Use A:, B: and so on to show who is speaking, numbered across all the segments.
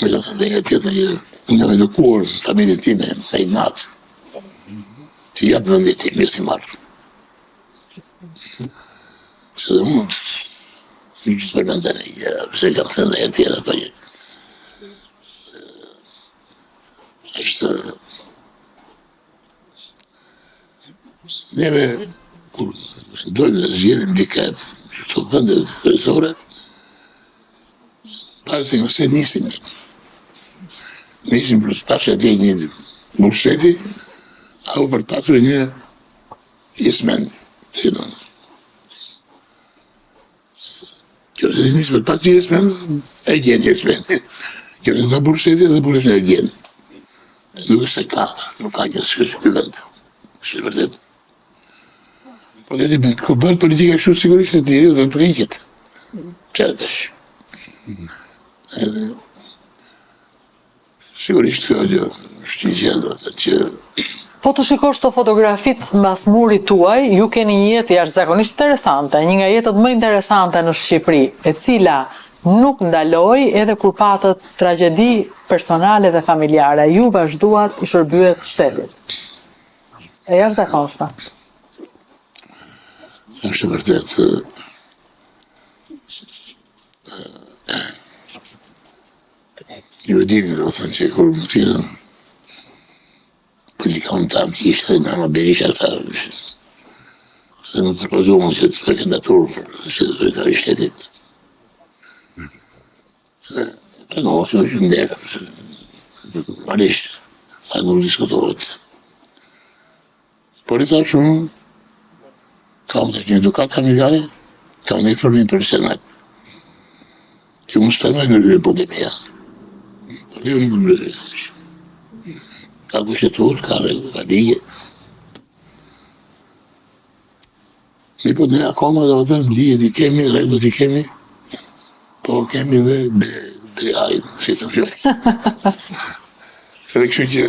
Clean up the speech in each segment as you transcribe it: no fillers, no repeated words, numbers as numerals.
A: Me ka thënë nga tjetër, nga me lëkuar familjen time, ka i matë, që japë vendit tim, jo t'i marrë. Se dhe mund, nuk të përmendën e gjera, se kam thënë dhe herë tjera, po është neve, kur dojnë të zgjedhim dika, që të vende kryesore, parë se nëse nisim për të pasur atje një burseti, apo për të pasur një jesmen, si do. Kjo se nisim për të pasur një jesmen, e gjen jesmen. Kjo se në burseti dhe burset e gjen. Nuk se ka, nuk ka një s'kështë për vend. Kështë e vërtet. Po dhe me ku bërë politika kështu sigurisht të diri dhe të priket. Qëtësh. Sigurisht kjo gjë është një gjë që...
B: Po të shikosh të fotografit mbas murit tuaj, ju keni një jetë jashtëzakonisht interesante, një nga jetët më interesante në Shqipëri, e cila nuk ndaloi edhe kur patët tragjedi personale dhe familjare. Ju vazhduat i shërbyet shtetit. E jashtëzakonshme.
A: Është vërtet ju e dini, do të thënë që kur më thirrën politikon tam që ishte Nama Berisha ta se më propozuan që të bëj kandidaturë për kryetar i shtetit. No, që është ndërë, marisht, a nuk diskutohet. Por i thash unë, kam të një edukat familjare, kam një formin profesional. Që më spenoj në rrën pandemia. Por jo nuk më rrën. Ka kushtetur, ka rrën, ka ligje. Mi po ne akoma dhe vëtër ligje t'i kemi, rrën t'i kemi, po kemi dhe drejajnë, si të shumë. Edhe kështu që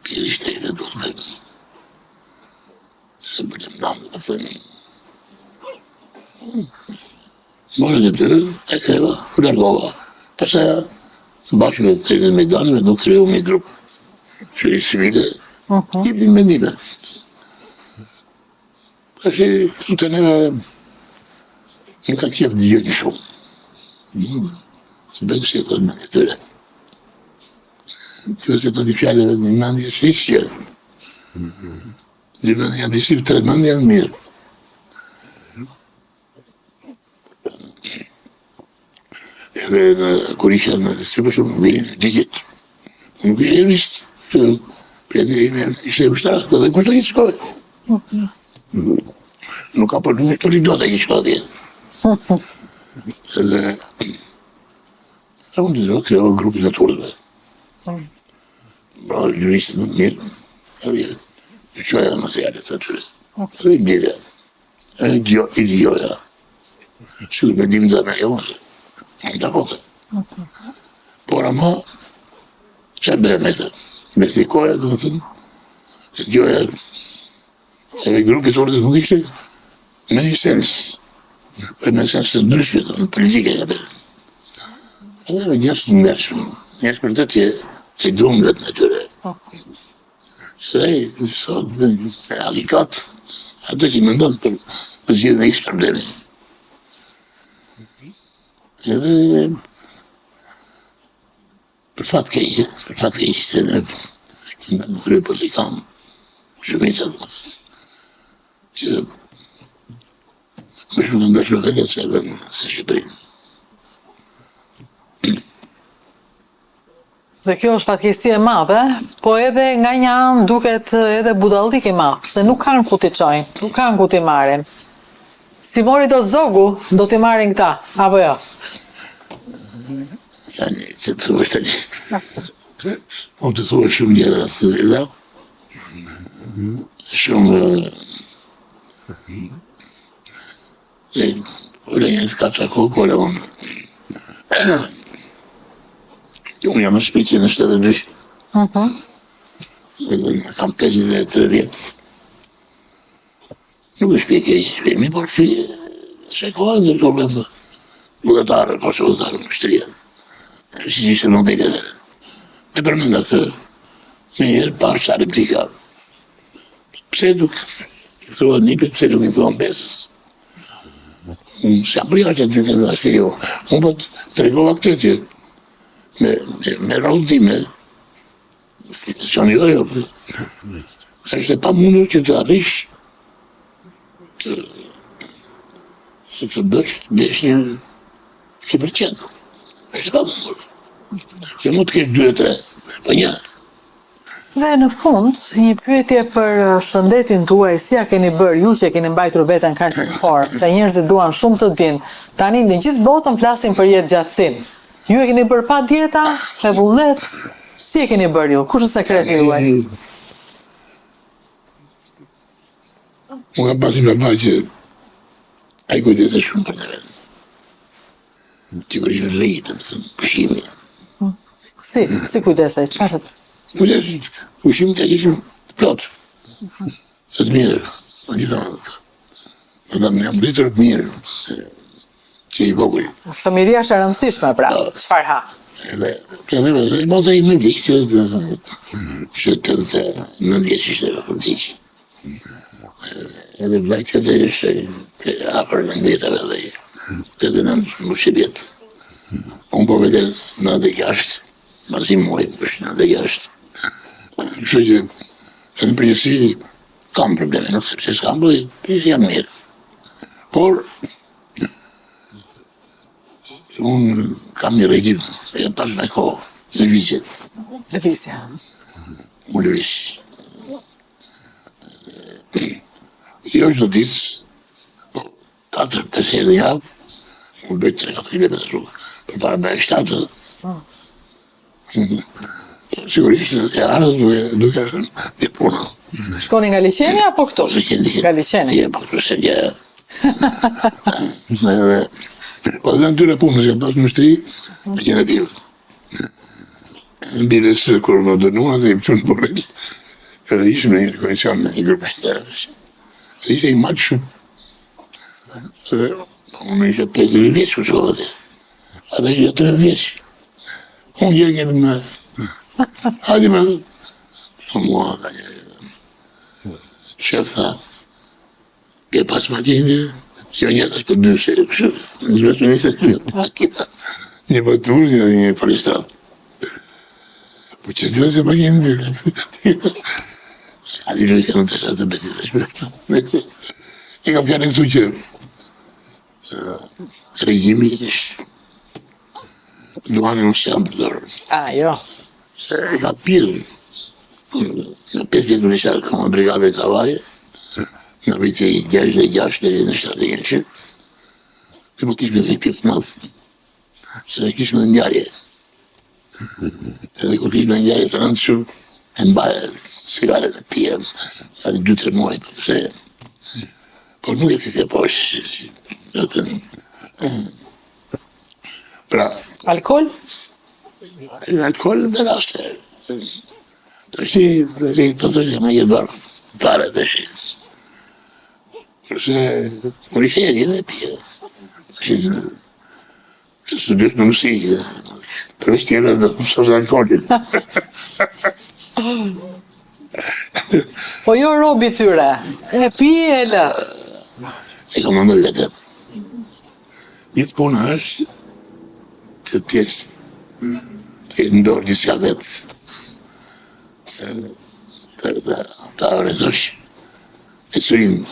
A: pjeri shtetë duhet me se bëllem namë, të thënë. Morën e dy, e kreva, u largova. Përsa së bashkë me të në Mejdanime nuk kreu një grupë që i civile, jep një mendime. Përse këtu të neve nuk ka qef një gjë një shumë. Se bëjnë se të në të tyre. Që se të një fjallëve një mendje që i qërë. Një mendje janë disip, tre mendje janë mirë. Edhe kur isha në super shumë në virin, digjit. Nuk ishe e rristë. Prejtë e ime ishe e vështarë, dhe kushtë të një shkoj. Nuk ka për një të lidot e një shkoj atje. Edhe unë të do kreo grupin e turve. Pra juristë më të mirë, edhe të qoja materialet të tyre. Edhe i mjede, edhe i djoja. Sigur me dim dhe me e unë, në të kote. Por ama, që bëhe me të? Me thikoja, dhe të thënë, e djoja, edhe grupit turve nuk ishte me një sens. Për me sens të ndryshme, në politike e bërë. Edhe me njështë të mërshme, njështë për të tje, e drumlet me tyre. Se e sot, me alikat, ato që me ndonë për zhjithë në ishtë problemi. Edhe, për fatë kejqë, se në kënda në krye politikan, shumicat, që më shumë në ndashme këtë se vënë se Shqipërinë.
B: Dhe kjo është fatkeqësi e madhe, po edhe nga një anë duket edhe budallik i madh, se nuk kanë ku t'i çojnë, nuk kanë ku t'i marrin. Si mori do zogu, do t'i marrin këta, apo jo?
A: Tani, që të thuash tani. Unë të thuash shumë gjëra të zila. Shumë... Ule një të ka të kohë, por e unë... Unë jam në shpikje në 72. Kam 53 vjetë. Nuk është shpikje, shpikje, por shpikje, se kohë në problemë. vullnetarë, ose vullnetarë në shtëria. Si ishte në dhejtë edhe. Të përmenda të me njerë pas sa replika. Pse nuk i thua nipet, pse nuk i thua besës. Unë s'jam përja që të në ashtë jo. Unë po të regova këtë që me rrodhime, që në jo, është pa mundur që të arrish të bësh një 100%. Është pa mundur. Që mund të kesh 2-3, po një.
B: Dhe në fund, një pyetje për shëndetin tuaj, si ja keni bërë ju që keni mbajtur veten kaq të fortë, dhe njerëzit duan shumë të dinë. Tani në gjithë botën flasin për jetë gjatësinë. Ju e keni bërë pa dieta, me vullnet, si e keni bërë ju? Kush është sekreti juaj?
A: Unë kam pasi me pa që ai kujdeset shumë për të vetë. Sigurisht në rejtë, më thëmë, pushimi.
B: Si kujdesej, çfarë?
A: Pushimi të ishim plot. Se të mirë. Në gjitha në të jam rritër të mirë. Që i vogël.
B: Fëmiria është e rëndësishme, pra. Çfarë ha?
A: Edhe mos e i më vikë që të në vjeç ishte për vjeç. Edhe vlajtë të ishte apër në ndetave dhe të dhe në mëshirjet. Unë po vete në dhe jashtë, masi muaj është në dhe jashtë. Kështu që në përgjësi kam probleme, nuk sepse s'kam, po jam mirë. Por, unë kam një regjim, e jam pas me kohë, lëvizjet.
B: Lëvizja.
A: Unë lëviz. Jo çdo ditë, po 4-5 herë në javë, unë bëj 3-4 kilometra rrugë. Përpara bëj 7. Sigurisht e ardhë duke dhe puna.
B: Shkoni nga liçeni apo këtu? Nga liçeni.
A: Ja, po këtu se gjë. Po dhe në tyre punës që pas në shtri, e kene tjilë. Në bilës kur më dënua dhe i më qënë borrel, edhe ishëm në një kondicionë në një grupë shtërë. Dhe ishte i matë shumë. Unë ishte 50 vjeç ku shkova dhe. Ata ishte 30 vjeç. Unë gjë kene me... Hajde me... Mua ka një... Shef tha... Ke pas ma gjendje... Jo një të për 2 sere kështë. Në zbet me një se të një batur, një polistrat. Po që të se ma gjendje... A di nuk e në të shatë të beti të shpërë. E kam fjane këtu që regjimi është luani në shqam për dorë.
B: Jo.
A: Se e ka pirë. Në 5 vjetë në shqam këma brigade kavaje, në viti 66 dhe në 71, e po kishme efektiv të madhë. Se dhe kishme njarje. Edhe kur kishme njarje të rëndë shumë, e mbaje sigare të pijem, ati 2-3 muaj, përse, por nuk e të të poshë, pra...
B: Alkohol?
A: Alkohol dhe raste. Të shi, të të që me jetë barë, pare të shi. Përse, kur ishe e rrë dhe pje. Të shi, që studios në mësi, përveç tjera dhe mësos dhe alkoholit.
B: Po jo robi tyre, e pi e lë.
A: E ka më mëllë vetëm. Njëtë puna është të tjesë, të ndorë gjithë ka vetë. Ta rëndosh e sërinë,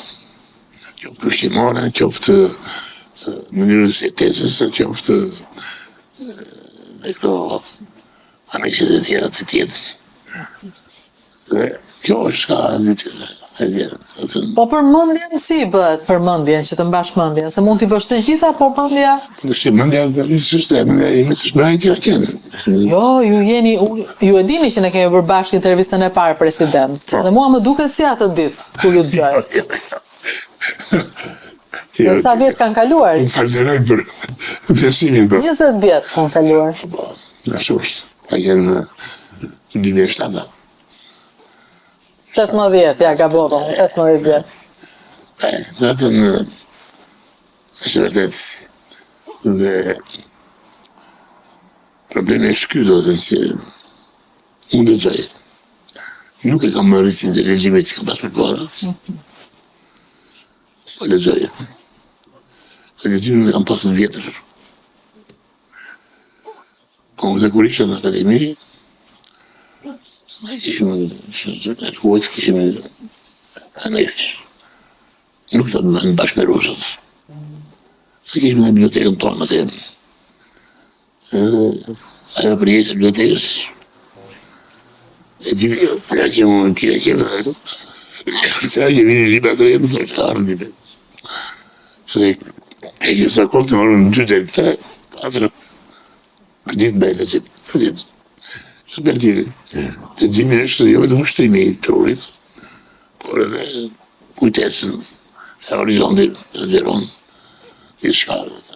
A: qoftë ushqimore, qoftë mënyrës e tesës, qoftë dhe këto aneksit e tjera të tjetës. Dhe kjo është ka
B: Po përmendjen si bëhet përmendjen që të mbash mendjen, se mund t'i bësh të gjitha, po mendja...
A: Kështë mendja të sistemi, ime të shmejnë tja kene.
B: Jo, ju e dini që ne kemi bërë bashkë intervistën e parë president, dhe mua më duket si atë ditë, kur ju të gjoj. Dhe sa vjetë kanë kaluar?
A: Unë falderoj për besimin për.
B: 20 vjetë kanë kaluar.
A: Nga shusht, ka jenë 2007.
B: 18, ja gabova, 18 vjetë.
A: Në të në është vërtet Dhe problemi është ky, do të thënë se unë lexoj. Nuk e kam marrë ritmin e leximit që kam pas përpara. Po lexoj. Dhe leximin e kam pasur vjetër. Po dhe kur isha në akademi, kishim aneks. Nuk të në bashkë me rusët. Se kishim në bibliotekën tonë atë. Ajo për jetë bibliotekës. E di, që më kire se a që vini libra të rejmë, të shkarë libra. Se e që sa kohë të morën 2 dhe 3, 4, për ditë bejtë, për ditë. Së për ditë, të gjimi është jo vetëm shtrimi i trurit, por edhe kujtesën, e horizontit, e zeron, i shkarë.